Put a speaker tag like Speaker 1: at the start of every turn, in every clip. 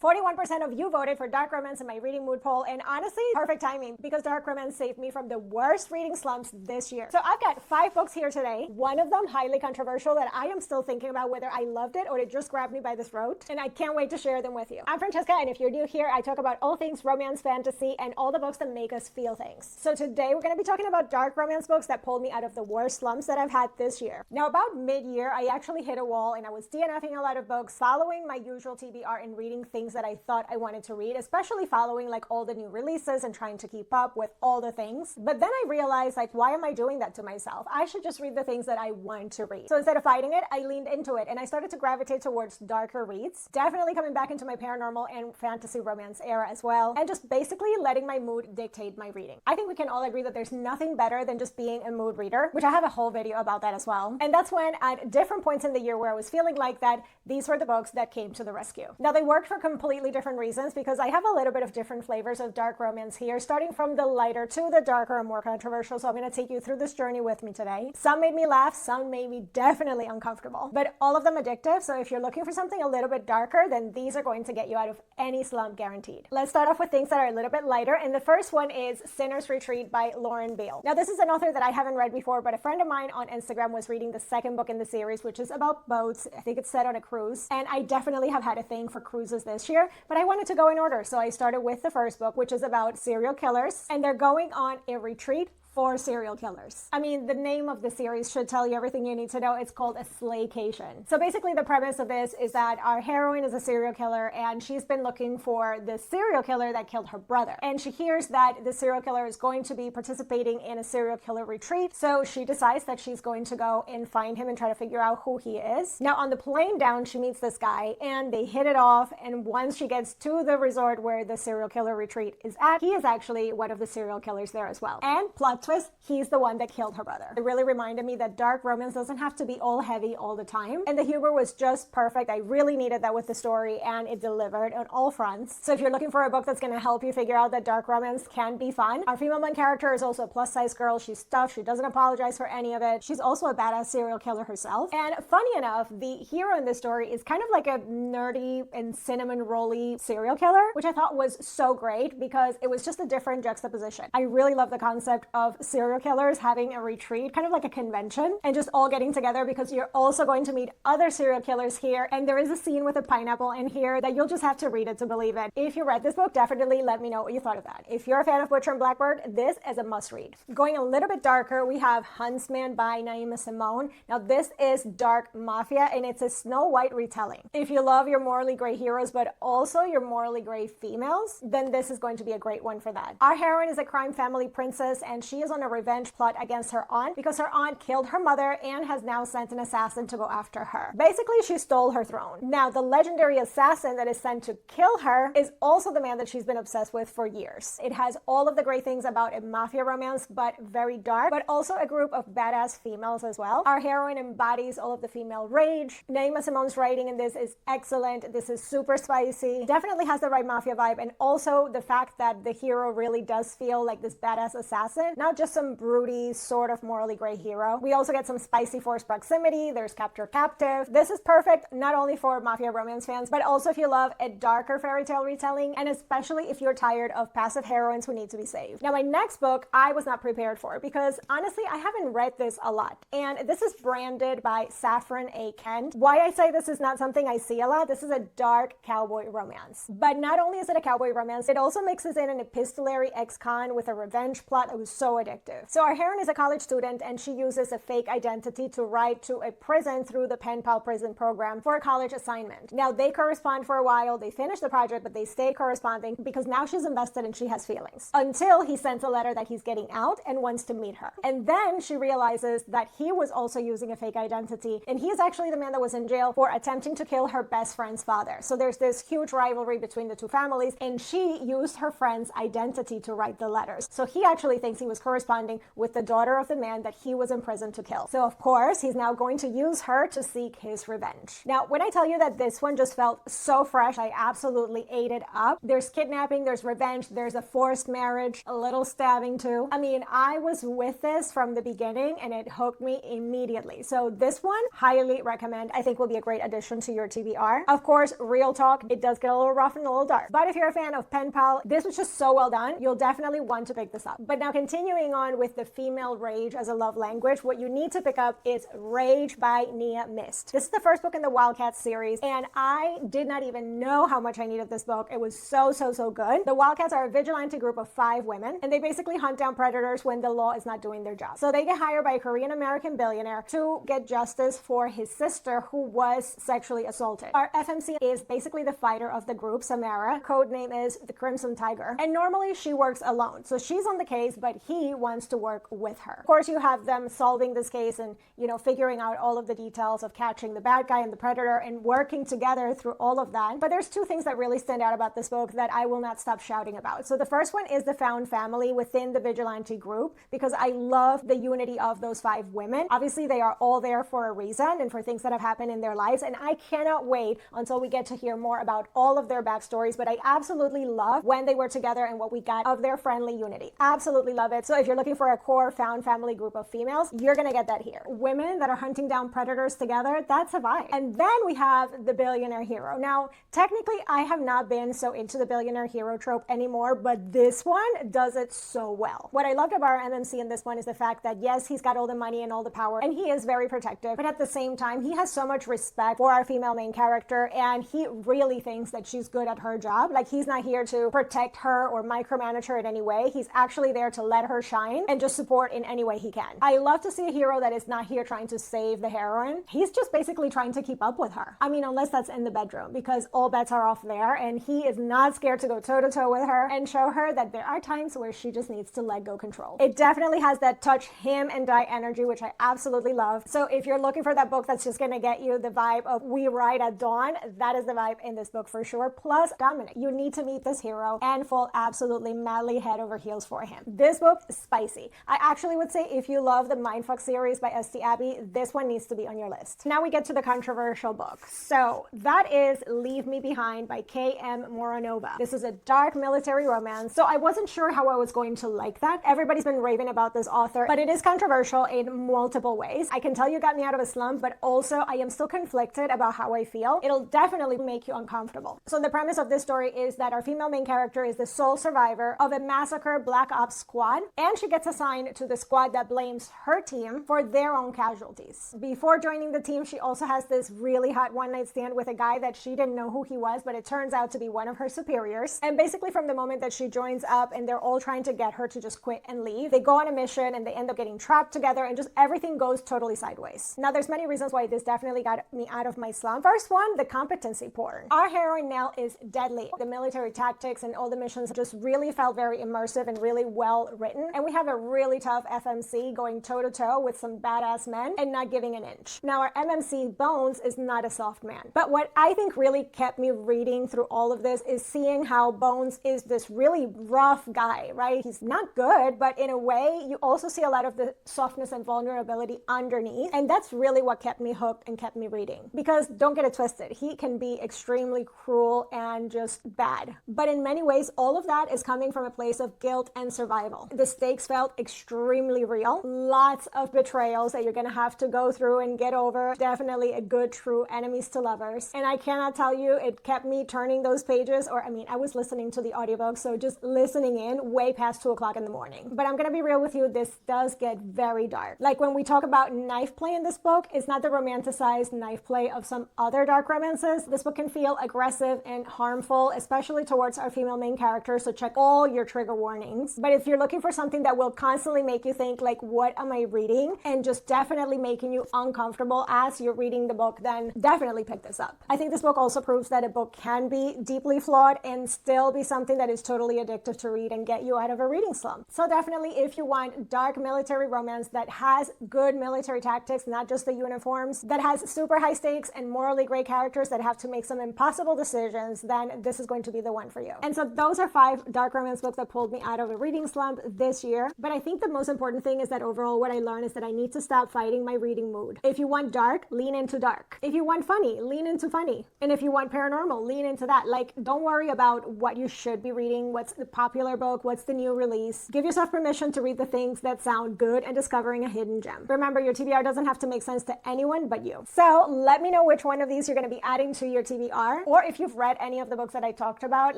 Speaker 1: 41% of you voted for dark romance in my reading mood poll, and honestly, perfect timing because dark romance saved me from the worst reading slumps this year. So I've got 5 books here today, one of them highly controversial that I am still thinking about whether I loved it or it just grabbed me by the throat, and I can't wait to share them with you. I'm Francesca, and if you're new here, I talk about all things romance, fantasy, and all the books that make us feel things. So today we're going to be talking about dark romance books that pulled me out of the worst slumps that I've had this year. Now, about mid-year, I actually hit a wall and I was DNFing a lot of books, following my usual TBR and reading things that I thought I wanted to read, especially following like all the new releases and trying to keep up with all the things. But then I realized, like, why am I doing that to myself? I should just read the things that I want to read. So instead of fighting it, I leaned into it and I started to gravitate towards darker reads, definitely coming back into my paranormal and fantasy romance era as well, and just basically letting my mood dictate my reading. I think we can all agree that there's nothing better than just being a mood reader, which I have a whole video about that as well. And that's when, at different points in the year where I was feeling like that, these were the books that came to the rescue. Now, they worked for completely different reasons because I have a little bit of different flavors of dark romance here, starting from the lighter to the darker and more controversial. So I'm going to take you through this journey with me today. Some made me laugh, some made me definitely uncomfortable, but all of them addictive. So if you're looking for something a little bit darker, then these are going to get you out of any slump, guaranteed. Let's start off with things that are a little bit lighter, and the first one is Sinner's Retreat by Biel. Now, this is an author that I haven't read before, but a friend of mine on Instagram was reading the second book in the series, which is about boats. I think it's set on a cruise, and I definitely have had a thing for cruises this year, but I wanted to go in order. So I started with the first book, which is about serial killers, and they're going on a retreat for serial killers. I mean, the name of the series should tell you everything you need to know. It's called a slaycation. So basically the premise of this is that our heroine is a serial killer and she's been looking for the serial killer that killed her brother. And she hears that the serial killer is going to be participating in a serial killer retreat. So she decides that she's going to go and find him and try to figure out who he is. Now, on the plane down, she meets this guy and they hit it off. And once she gets to the resort where the serial killer retreat is at, he is actually one of the serial killers there as well. And plot twist, he's the one that killed her brother. It really reminded me that dark romance doesn't have to be all heavy all the time, and the humor was just perfect. I really needed that with the story, and it delivered on all fronts. So if you're looking for a book that's going to help you figure out that dark romance can be fun, our female main character is also a plus-size girl. She's tough. She doesn't apologize for any of it. She's also a badass serial killer herself. And funny enough, the hero in this story is kind of like a nerdy and cinnamon rolly serial killer, which I thought was so great because it was just a different juxtaposition. I really love the concept of serial killers having a retreat, kind of like a convention, and just all getting together because you're also going to meet other serial killers here. And there is a scene with a pineapple in here that you'll just have to read it to believe it. If you read this book, definitely let me know what you thought of that. If you're a fan of Butcher and Blackbird, this is a must read. Going a little bit darker, we have Huntsman by Naima Simone. Now, this is dark mafia and it's a Snow White retelling. If you love your morally gray heroes, but also your morally gray females, then this is going to be a great one for that. Our heroine is a crime family princess and she is on a revenge plot against her aunt because her aunt killed her mother and has now sent an assassin to go after her. Basically, she stole her throne. Now, the legendary assassin that is sent to kill her is also the man that she's been obsessed with for years. It has all of the great things about a mafia romance, but very dark, but also a group of badass females as well. Our heroine embodies all of the female rage. Naima Simone's writing in this is excellent. This is super spicy. Definitely has the right mafia vibe, and also the fact that the hero really does feel like this badass assassin, not just some broody, sort of morally gray hero. We also get some spicy forced proximity. There's capture captive. This is perfect not only for mafia romance fans, but also if you love a darker fairy tale retelling, and especially if you're tired of passive heroines who need to be saved. Now, my next book I was not prepared for because honestly I haven't read this a lot, and this is branded by Saffron A. Kent. Why I say this is not something I see a lot, this is a dark cowboy romance. But not only is it a cowboy romance, it also mixes in an epistolary ex-con with a revenge plot that was so addictive. So our heroine is a college student and she uses a fake identity to write to a prison through the pen pal prison program for a college assignment. Now, they correspond for a while, they finish the project, but they stay corresponding because now she's invested and she has feelings. Until he sends a letter that he's getting out and wants to meet her. And then she realizes that he was also using a fake identity, and he is actually the man that was in jail for attempting to kill her best friend's father. So there's this huge rivalry between the two families, and she used her friend's identity to write the letters. So he actually thinks he was corresponding with the daughter of the man that he was imprisoned to kill. So of course, he's now going to use her to seek his revenge. Now, when I tell you that this one just felt so fresh, I absolutely ate it up. There's kidnapping, there's revenge, there's a forced marriage, a little stabbing too. I mean, I was with this from the beginning and it hooked me immediately. So this one, highly recommend. I think will be a great addition to your TBR. Of course, real talk, it does get a little rough and a little dark. But if you're a fan of pen pal, this was just so well done. You'll definitely want to pick this up. But now continuing on with the female rage as a love language, what you need to pick up is Rage by Myst. This is the first book in the Wildcats series, and I did not even know how much I needed this book. It was so good. The Wildcats are a vigilante group of 5 women, and they basically hunt down predators when the law is not doing their job. So they get hired by a Korean American billionaire to get justice for his sister who was sexually assaulted. Our FMC is basically the fighter of the group, Samara. Code name is the Crimson Tiger. And normally she works alone. So she's on the case, but he wants to work with her. Of course, you have them solving this case and, figuring out all of the details of catching the bad guy and the predator and working together through all of that. But there's 2 things that really stand out about this book that I will not stop shouting about. So the first one is the found family within the vigilante group, because I love the unity of those 5 women. Obviously, they are all there for a reason and for things that have happened in their lives. And I cannot wait until we get to hear more about all of their backstories. But I absolutely love when they were together and what we got of their friendly unity. Absolutely love it. So if you're looking for a core found family group of females, you're going to get that here. Women that are hunting down predators together, that's a vibe. And then we have the billionaire hero. Now, technically, I have not been so into the billionaire hero trope anymore, but this one does it so well. What I loved about our MMC in this one is the fact that, yes, he's got all the money and all the power, and he is very protective, but at the same time, he has so much respect for our female main character, and he really thinks that she's good at her job. Like, he's not here to protect her or micromanage her in any way. He's actually there to let her shine and just support in any way he can. I love to see a hero that is not here trying to save the heroine. He's just basically trying to keep up with her. I mean, unless that's in the bedroom, because all bets are off there, and he is not scared to go toe-to-toe with her and show her that there are times where she just needs to let go control. It definitely has that touch him and die energy, which I absolutely love. So if you're looking for that book that's just gonna get you the vibe of We Ride at Dawn, that is the vibe in this book for sure. Plus Dominic, you need to meet this hero and fall absolutely madly head over heels for him. This book is spicy. I actually would say if you love the Mindfuck series by S.T. Abbey, this one needs to be on your list. Now we get to the controversial book. So that is Leave Me Behind by K.M. Moronova. This is a dark military romance, so I wasn't sure how I was going to like that. Everybody's been raving about this author, but it is controversial in multiple ways. I can tell you got me out of a slump, but also I am still conflicted about how I feel. It'll definitely make you uncomfortable. So the premise of this story is that our female main character is the sole survivor of a massacre Black Ops squad, and she gets assigned to the squad that blames her team for their own casualties. Before joining the team, she also has this really hot one-night stand with a guy that she didn't know who he was, but it turns out to be one of her superiors. And basically from the moment that she joins up and they're all trying to get her to just quit and leave, they go on a mission and they end up getting trapped together and just everything goes totally sideways. Now there's many reasons why this definitely got me out of my slump. First one, the competency porn. Our heroine Nell is deadly. The military tactics and all the missions just really felt very immersive and really well written. And we have a really tough FMC going toe to toe with some badass men and not giving an inch. Now our MMC Bones is not a soft man. But what I think really kept me reading through all of this is seeing how Bones is this really rough guy, right? He's not good, but in a way, you also see a lot of the softness and vulnerability underneath. And that's really what kept me hooked and kept me reading. Because don't get it twisted, he can be extremely cruel and just bad. But in many ways, all of that is coming from a place of guilt and survival. The stakes felt extremely real. Lots of betrayals that you're gonna have to go through and get over. Definitely a good, true enemies to lovers. And I cannot tell you, it kept me turning those pages, or I mean, I was listening to the audiobook, so just listening in way past 2 o'clock in the morning. But I'm gonna be real with you, this does get very dark. Like when we talk about knife play in this book, it's not the romanticized knife play of some other dark romances. This book can feel aggressive and harmful, especially towards our female main character, so check all your trigger warnings. But if you're looking for something that will constantly make you think, like, what am I reading? And just definitely making you uncomfortable as you're reading the book, then definitely pick this up. I think this book also proves that a book can be deeply flawed and still be something that is totally addictive to read and get you out of a reading slump. So definitely, if you want dark military romance that has good military tactics, not just the uniforms, that has super high stakes and morally great characters that have to make some impossible decisions, then this is going to be the one for you. And so those are 5 dark romance books that pulled me out of a reading slump this this year. But I think the most important thing is that overall what I learned is that I need to stop fighting my reading mood. If you want dark, lean into dark. If you want funny, lean into funny. And if you want paranormal, lean into that. Like, don't worry about what you should be reading, what's the popular book, what's the new release. Give yourself permission to read the things that sound good and discovering a hidden gem. Remember, your TBR doesn't have to make sense to anyone but you. So let me know which one of these you're going to be adding to your TBR, or if you've read any of the books that I talked about,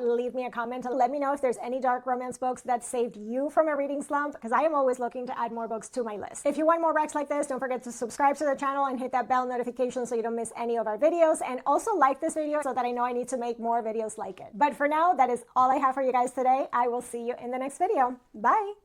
Speaker 1: leave me a comment and let me know if there's any dark romance books that saved you from a reading slump, because I am always looking to add more books to my list. If you want more recs like this, don't forget to subscribe to the channel and hit that bell notification so you don't miss any of our videos, and also like this video so that I know I need to make more videos like it. But for now, that is all I have for you guys today. I will see you in the next video. Bye!